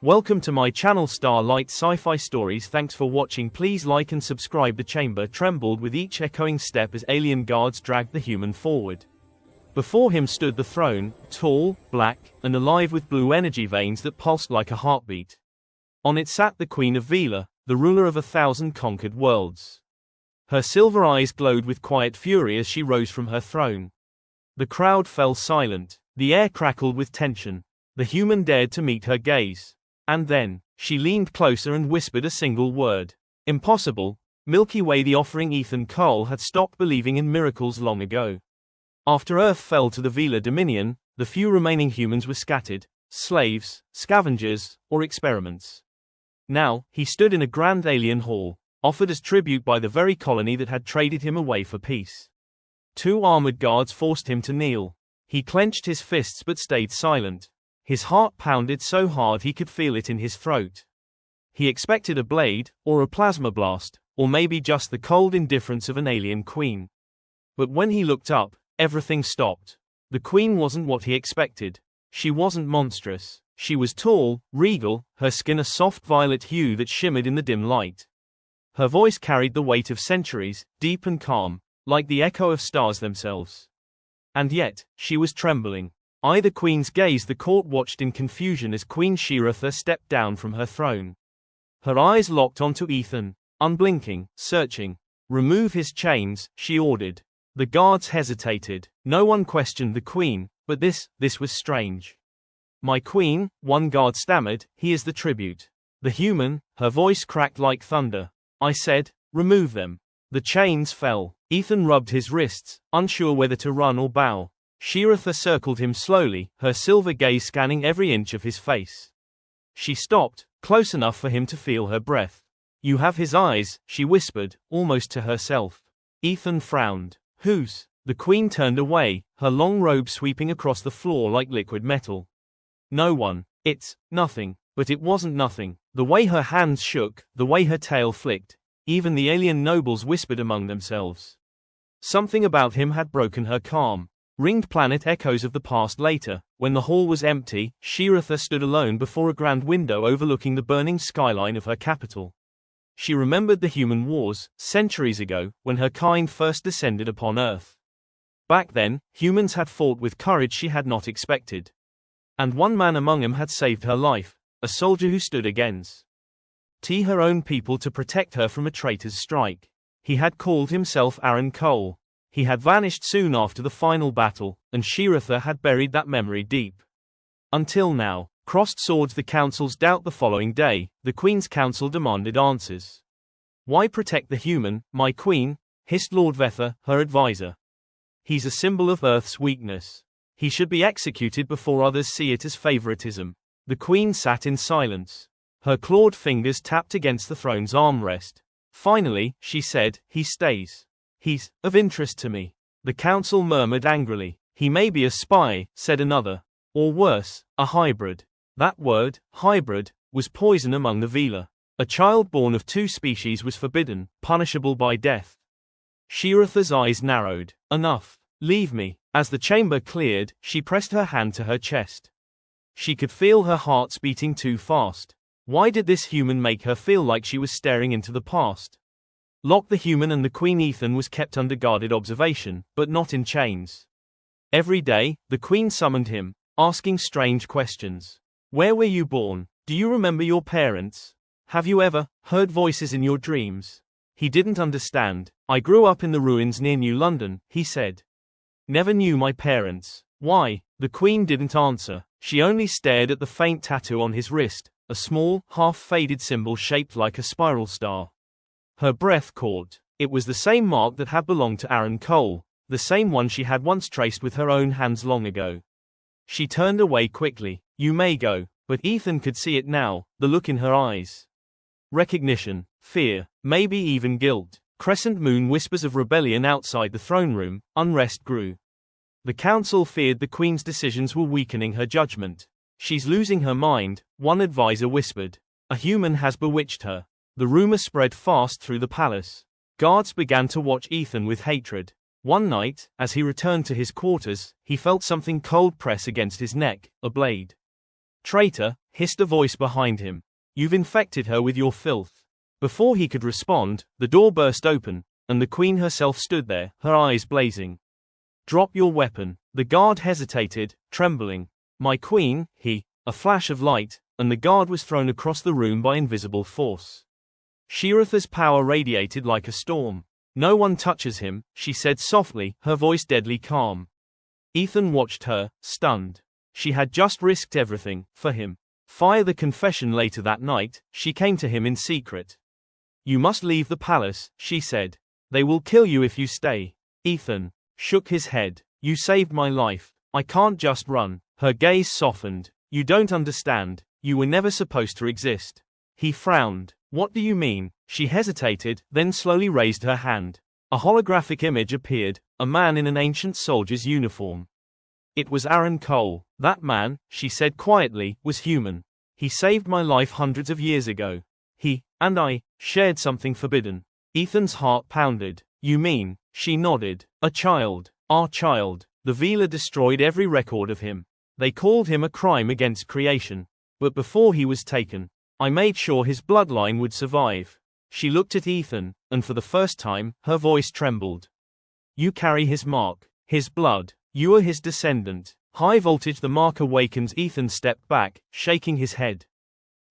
Welcome to my channel Starlight Sci-Fi Stories. Thanks for watching. Please like and subscribe. The chamber trembled with each echoing step as alien guards dragged the human forward. Before him stood the throne, tall, black, and alive with blue energy veins that pulsed like a heartbeat. On it sat the Queen of Velar, the ruler of 1,000 conquered worlds. Her silver eyes glowed with quiet fury as she rose from her throne. The crowd fell silent, the air crackled with tension. The human dared to meet her gaze. And then, she leaned closer and whispered a single word. Impossible. Milky Way. The offering. Ethan Cole had stopped believing in miracles long ago. After Earth fell to the Velar Dominion, the few remaining humans were scattered, slaves, scavengers, or experiments. Now, he stood in a grand alien hall, offered as tribute by the very colony that had traded him away for peace. 2 armored guards forced him to kneel. He clenched his fists but stayed silent. His heart pounded so hard he could feel it in his throat. He expected a blade, or a plasma blast, or maybe just the cold indifference of an alien queen. But when he looked up, everything stopped. The queen wasn't what he expected. She wasn't monstrous. She was tall, regal, her skin a soft violet hue that shimmered in the dim light. Her voice carried the weight of centuries, deep and calm, like the echo of stars themselves. And yet, she was trembling. The queen's gaze. The court watched in confusion as Queen Shiratha stepped down from her throne. Her eyes locked onto Ethan, unblinking, searching. Remove his chains, she ordered. The guards hesitated. No one questioned the queen, but this was strange. My queen, one guard stammered, he is the tribute. The human, her voice cracked like thunder. I said, remove them. The chains fell. Ethan rubbed his wrists, unsure whether to run or bow. Shiratha circled him slowly, her silver gaze scanning every inch of his face. She stopped, close enough for him to feel her breath. You have his eyes, she whispered, almost to herself. Ethan frowned. Whose? The queen turned away, her long robe sweeping across the floor like liquid metal. No one. It's nothing. But it wasn't nothing. The way her hands shook, the way her tail flicked. Even the alien nobles whispered among themselves. Something about him had broken her calm. Ringed planet echoes of the past. Later, when the hall was empty, Shiratha stood alone before a grand window overlooking the burning skyline of her capital. She remembered the human wars, centuries ago, when her kind first descended upon Earth. Back then, humans had fought with courage she had not expected. And one man among them had saved her life, a soldier who stood against her own people to protect her from a traitor's strike. He had called himself Aaron Cole. He had vanished soon after the final battle, and Shiratha had buried that memory deep. Until now. Crossed swords. The council's doubt. The following day, the Queen's Council demanded answers. Why protect the human, my queen? Hissed Lord Vetha, her advisor. He's a symbol of Earth's weakness. He should be executed before others see it as favoritism. The queen sat in silence. Her clawed fingers tapped against the throne's armrest. Finally, she said, he stays. He's of interest to me. The council murmured angrily. He may be a spy, said another. Or worse, a hybrid. That word, hybrid, was poison among the Velar. A child born of 2 species was forbidden, punishable by death. Shiratha's eyes narrowed. Enough. Leave me. As the chamber cleared, she pressed her hand to her chest. She could feel her heart's beating too fast. Why did this human make her feel like she was staring into the past? Lock the human and the queen. Ethan was kept under guarded observation, but not in chains. Every day, the queen summoned him, asking strange questions. Where were you born? Do you remember your parents? Have you ever heard voices in your dreams? He didn't understand. I grew up in the ruins near New London, he said. Never knew my parents. Why? The queen didn't answer. She only stared at the faint tattoo on his wrist, a small, half-faded symbol shaped like a spiral star. Her breath caught. It was the same mark that had belonged to Aaron Cole, the same one she had once traced with her own hands long ago. She turned away quickly. You may go. But Ethan could see it now, the look in her eyes. Recognition, fear, maybe even guilt. Crescent moon whispers of rebellion outside the throne room. Unrest grew. The council feared the queen's decisions were weakening her judgment. She's losing her mind, one advisor whispered. A human has bewitched her. The rumor spread fast through the palace. Guards began to watch Ethan with hatred. One night, as he returned to his quarters, he felt something cold press against his neck, a blade. Traitor, hissed a voice behind him. You've infected her with your filth. Before he could respond, the door burst open, and the queen herself stood there, her eyes blazing. Drop your weapon. The guard hesitated, trembling. My queen, a flash of light, and the guard was thrown across the room by invisible force. Shiratha's power radiated like a storm. No one touches him, she said softly, her voice deadly calm. Ethan watched her, stunned. She had just risked everything, for him. Via the confession later that night, she came to him in secret. You must leave the palace, she said. They will kill you if you stay. Ethan shook his head. You saved my life. I can't just run. Her gaze softened. You don't understand. You were never supposed to exist. He frowned. What do you mean? She hesitated, then slowly raised her hand. A holographic image appeared, a man in an ancient soldier's uniform. It was Aaron Cole. That man, she said quietly, was human. He saved my life hundreds of years ago. He and I shared something forbidden. Ethan's heart pounded. You mean? She nodded. A child. Our child. The Velar destroyed every record of him. They called him a crime against creation. But before he was taken, I made sure his bloodline would survive. She looked at Ethan, and for the first time, her voice trembled. You carry his mark, his blood. You are his descendant. High voltage. The mark awakens. Ethan stepped back, shaking his head.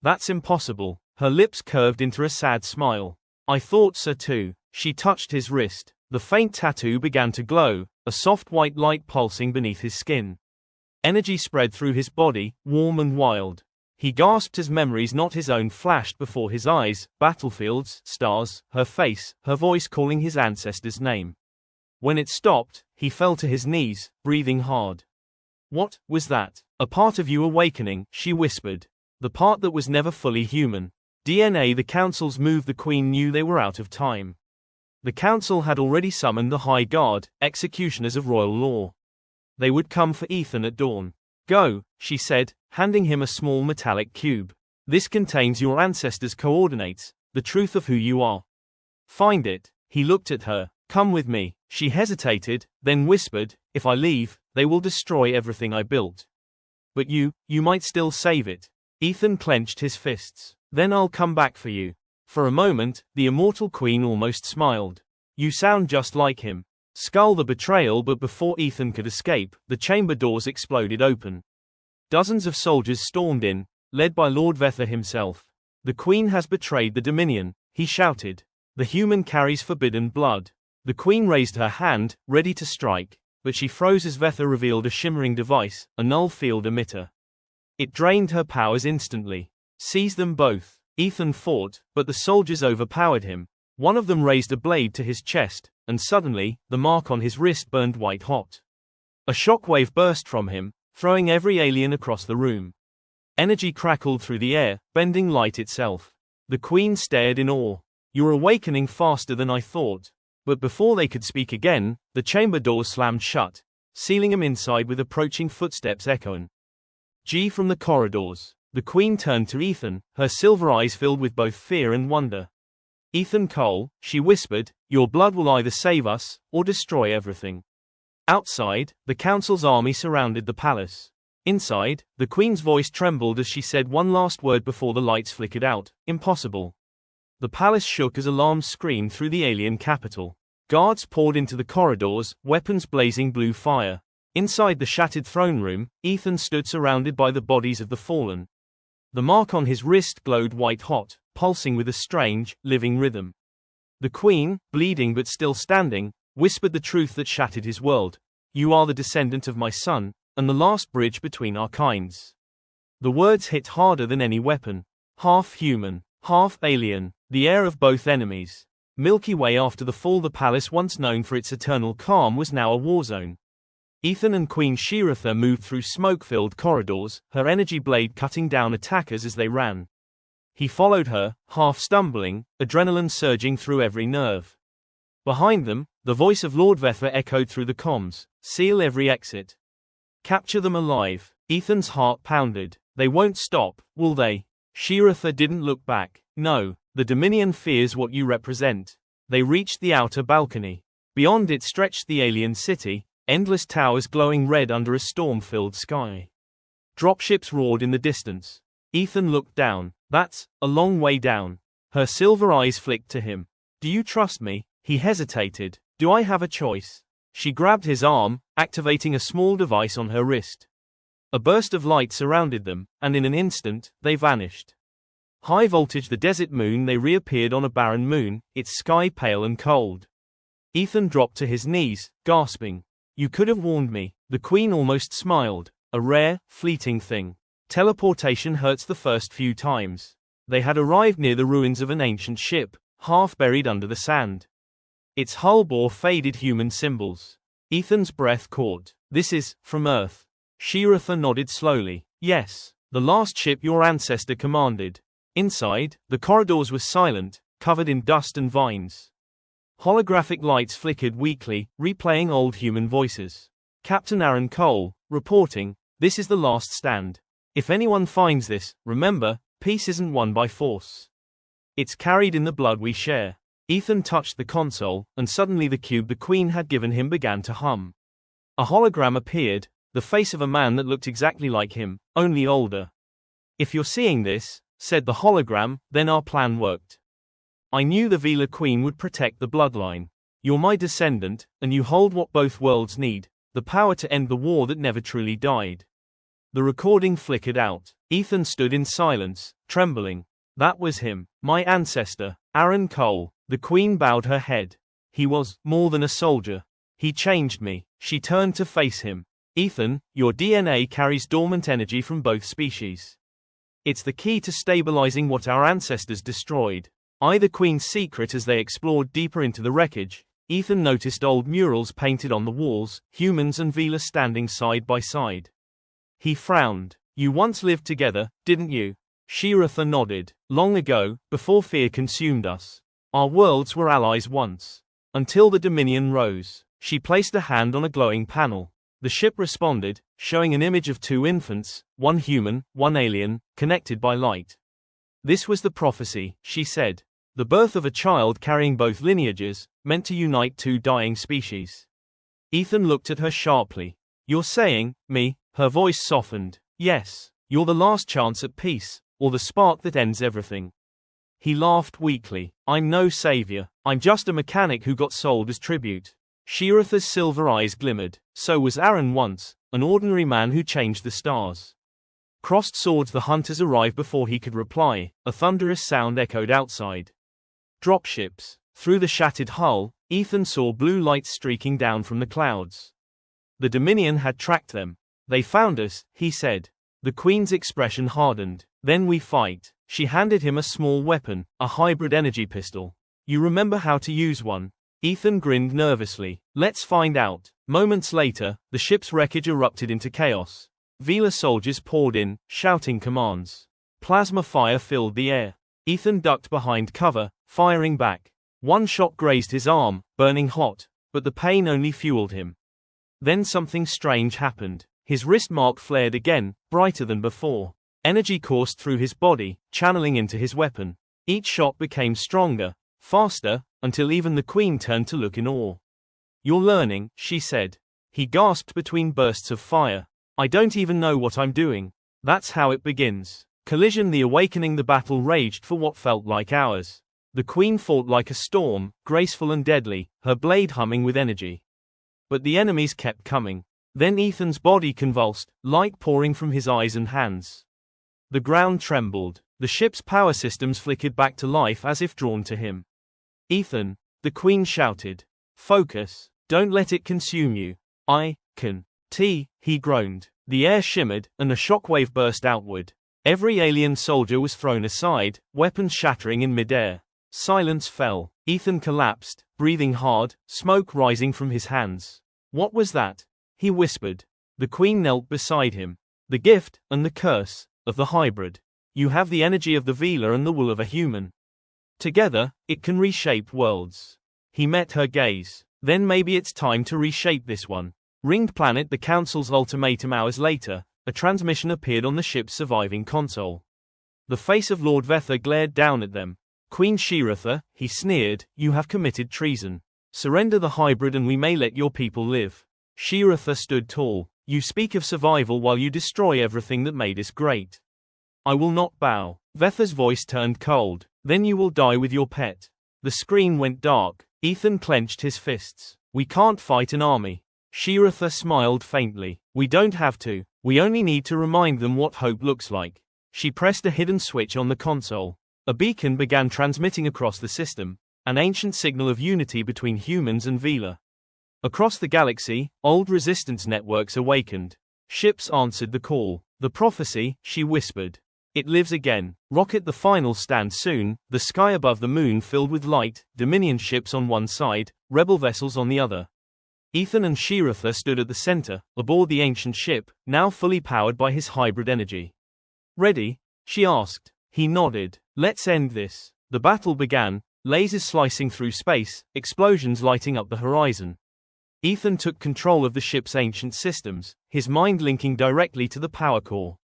That's impossible. Her lips curved into a sad smile. I thought so too. She touched his wrist. The faint tattoo began to glow, a soft white light pulsing beneath his skin. Energy spread through his body, warm and wild. He gasped as memories not his own flashed before his eyes, battlefields, stars, her face, her voice calling his ancestor's name. When it stopped, he fell to his knees, breathing hard. What was that? A part of you awakening, she whispered. The part that was never fully human. DNA. The councils moved. The queen knew they were out of time. The council had already summoned the High Guard, executioners of royal law. They would come for Ethan at dawn. Go, she said, handing him a small metallic cube. This contains your ancestors' coordinates, the truth of who you are. Find it. He looked at her. Come with me. She hesitated, then whispered, if I leave, they will destroy everything I built. But you might still save it. Ethan clenched his fists. Then I'll come back for you. For a moment, the immortal queen almost smiled. You sound just like him. Skull the betrayal. But before Ethan could escape, the chamber doors exploded open. Dozens of soldiers stormed in, led by Lord Vetha himself. The queen has betrayed the Dominion, he shouted. The human carries forbidden blood. The queen raised her hand, ready to strike, but she froze as Vetha revealed a shimmering device, a null field emitter. It drained her powers instantly. Seize them both. Ethan fought, but the soldiers overpowered him. One of them raised a blade to his chest, and suddenly, the mark on his wrist burned white hot. A shockwave burst from him, throwing every alien across the room. Energy crackled through the air, bending light itself. The queen stared in awe. You're awakening faster than I thought. But before they could speak again, the chamber doors slammed shut, sealing them inside with approaching footsteps echoing. From the corridors. The queen turned to Ethan, her silver eyes filled with both fear and wonder. Ethan Cole, she whispered, your blood will either save us, or destroy everything. Outside, the council's army surrounded the palace. Inside, the queen's voice trembled as she said one last word before the lights flickered out, impossible. The palace shook as alarms screamed through the alien capital. Guards poured into the corridors, weapons blazing blue fire. Inside the shattered throne room, Ethan stood surrounded by the bodies of the fallen. The mark on his wrist glowed white hot, pulsing with a strange, living rhythm. The queen, bleeding but still standing, whispered the truth that shattered his world. You are the descendant of my son, and the last bridge between our kinds. The words hit harder than any weapon. Half human, half alien, the heir of both enemies. Milky Way. After the fall, the palace once known for its eternal calm was now a war zone. Ethan and Queen Shiratha moved through smoke-filled corridors, her energy blade cutting down attackers as they ran. He followed her, half stumbling, adrenaline surging through every nerve. Behind them, the voice of Lord Vetha echoed through the comms, seal every exit. Capture them alive. Ethan's heart pounded. They won't stop, will they? Shiratha didn't look back. No, the Dominion fears what you represent. They reached the outer balcony. Beyond it stretched the alien city, endless towers glowing red under a storm-filled sky. Dropships roared in the distance. Ethan looked down. That's a long way down. Her silver eyes flicked to him. Do you trust me? He hesitated. Do I have a choice? She grabbed his arm, activating a small device on her wrist. A burst of light surrounded them, and in an instant, they vanished. High voltage the desert moon, they reappeared on a barren moon, its sky pale and cold. Ethan dropped to his knees, gasping. You could have warned me. The Queen almost smiled. A rare, fleeting thing. Teleportation hurts the first few times. They had arrived near the ruins of an ancient ship, half buried under the sand. Its hull bore faded human symbols. Ethan's breath caught. This is from Earth. Shiratha nodded slowly. Yes, the last ship your ancestor commanded. Inside, the corridors were silent, covered in dust and vines. Holographic lights flickered weakly, replaying old human voices. Captain Aaron Cole, reporting, this is the last stand. If anyone finds this, remember, peace isn't won by force. It's carried in the blood we share. Ethan touched the console, and suddenly the cube the Queen had given him began to hum. A hologram appeared, the face of a man that looked exactly like him, only older. If you're seeing this, said the hologram, then our plan worked. I knew the Velar Queen would protect the bloodline. You're my descendant, and you hold what both worlds need, the power to end the war that never truly died. The recording flickered out. Ethan stood in silence, trembling. That was him, my ancestor, Aaron Cole. The Queen bowed her head. He was more than a soldier. He changed me. She turned to face him. Ethan, your DNA carries dormant energy from both species. It's the key to stabilizing what our ancestors destroyed. The Queen's secret. As they explored deeper into the wreckage, Ethan noticed old murals painted on the walls, humans and Velar standing side by side. He frowned. You once lived together, didn't you? Shiratha nodded. Long ago, before fear consumed us. Our worlds were allies once. Until the Dominion rose. She placed a hand on a glowing panel. The ship responded, showing an image of two infants, one human, one alien, connected by light. This was the prophecy, she said. The birth of a child carrying both lineages, meant to unite two dying species. Ethan looked at her sharply. You're saying, me? Her voice softened. Yes, you're the last chance at peace, or the spark that ends everything. He laughed weakly. I'm no savior. I'm just a mechanic who got sold as tribute. Shiratha's silver eyes glimmered. So was Aaron once, an ordinary man who changed the stars. Crossed swords. The hunters arrived before he could reply. A thunderous sound echoed outside. Dropships. Through the shattered hull, Ethan saw blue lights streaking down from the clouds. The Dominion had tracked them. They found us, he said. The Queen's expression hardened. Then we fight. She handed him a small weapon, a hybrid energy pistol. You remember how to use one? Ethan grinned nervously. Let's find out. Moments later, the ship's wreckage erupted into chaos. Velar soldiers poured in, shouting commands. Plasma fire filled the air. Ethan ducked behind cover, firing back. One shot grazed his arm, burning hot, but the pain only fueled him. Then something strange happened. His wrist mark flared again, brighter than before. Energy coursed through his body, channeling into his weapon. Each shot became stronger, faster, until even the Queen turned to look in awe. You're learning, she said. He gasped between bursts of fire. I don't even know what I'm doing. That's how it begins. Collision. The awakening. The battle raged for what felt like hours. The Queen fought like a storm, graceful and deadly, her blade humming with energy. But the enemies kept coming. Then Ethan's body convulsed, light pouring from his eyes and hands. The ground trembled. The ship's power systems flickered back to life as if drawn to him. Ethan, the Queen shouted. Focus. Don't let it consume you. I can. He groaned. The air shimmered, and a shockwave burst outward. Every alien soldier was thrown aside, weapons shattering in midair. Silence fell. Ethan collapsed, breathing hard, smoke rising from his hands. What was that? He whispered. The Queen knelt beside him. The gift, and the curse, of the hybrid. You have the energy of the Velar and the will of a human. Together, it can reshape worlds. He met her gaze. Then maybe it's time to reshape this one. Ringed Planet. The Council's ultimatum. Hours later, a transmission appeared on the ship's surviving console. The face of Lord Vetha glared down at them. Queen Shiratha, he sneered, you have committed treason. Surrender the hybrid and we may let your people live. Shiratha stood tall. You speak of survival while you destroy everything that made us great. I will not bow. Vetha's voice turned cold. Then you will die with your pet. The screen went dark. Ethan clenched his fists. We can't fight an army. Shiratha smiled faintly. We don't have to. We only need to remind them what hope looks like. She pressed a hidden switch on the console. A beacon began transmitting across the system, an ancient signal of unity between humans and Velar. Across the galaxy, old resistance networks awakened. Ships answered the call. The prophecy, she whispered. It lives again. Rocket the final stand soon, the sky above the moon filled with light, Dominion ships on one side, rebel vessels on the other. Ethan and Shiratha stood at the center, aboard the ancient ship, now fully powered by his hybrid energy. Ready? She asked. He nodded. Let's end this. The battle began, lasers slicing through space, explosions lighting up the horizon. Ethan took control of the ship's ancient systems, his mind linking directly to the power core.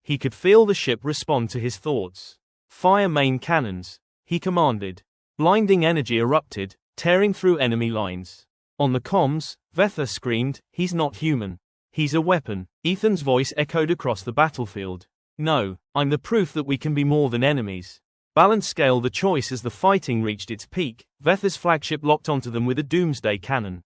He could feel the ship respond to his thoughts. Fire main cannons, he commanded. Blinding energy erupted, tearing through enemy lines. On the comms, Vetha screamed, he's not human. He's a weapon. Ethan's voice echoed across the battlefield. No, I'm the proof that we can be more than enemies. Balance scale the choice as the fighting reached its peak, Vetha's flagship locked onto them with a doomsday cannon.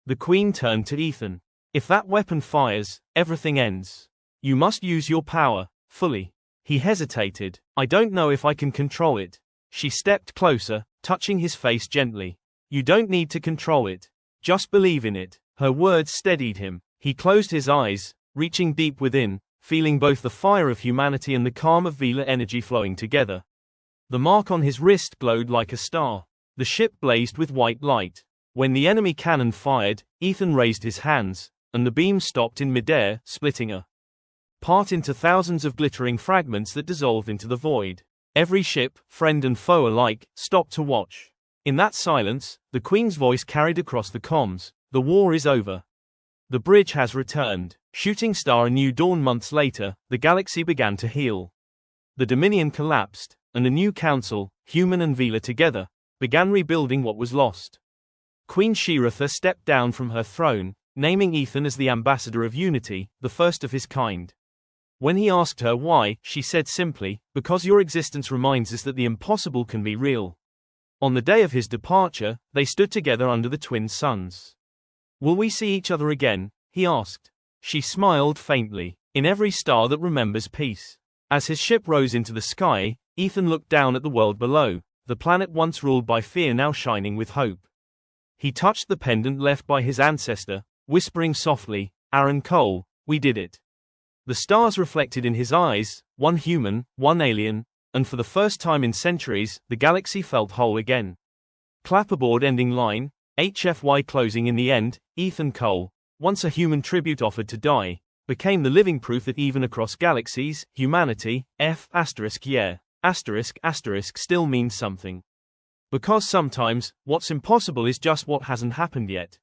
The Queen turned to Ethan. If that weapon fires, everything ends. You must use your power, fully. He hesitated. I don't know if I can control it. She stepped closer, touching his face gently. You don't need to control it. Just believe in it. Her words steadied him. He closed his eyes, reaching deep within, feeling both the fire of humanity and the calm of Velar energy flowing together. The mark on his wrist glowed like a star. The ship blazed with white light. When the enemy cannon fired, Ethan raised his hands, and the beam stopped in midair, splitting apart into thousands of glittering fragments that dissolved into the void. Every ship, friend and foe alike, stopped to watch. In that silence, the Queen's voice carried across the comms. The war is over. The bridge has returned. Shooting star a new dawn months later, the galaxy began to heal. The Dominion collapsed, and a new council, human and Velar together, began rebuilding what was lost. Queen Shiratha stepped down from her throne, naming Ethan as the ambassador of unity, the first of his kind. When he asked her why, she said simply, because your existence reminds us that the impossible can be real. On the day of his departure, they stood together under the twin suns. Will we see each other again? He asked. She smiled faintly. In every star that remembers peace. As his ship rose into the sky, Ethan looked down at the world below, the planet once ruled by fear now shining with hope. He touched the pendant left by his ancestor, whispering softly, Aaron Cole, we did it. The stars reflected in his eyes, one human, one alien, and for the first time in centuries, the galaxy felt whole again. Clapperboard ending line, HFY closing in the end, Ethan Cole, once a human tribute offered to die, became the living proof that even across galaxies, humanity, still means something. Because sometimes, what's impossible is just what hasn't happened yet.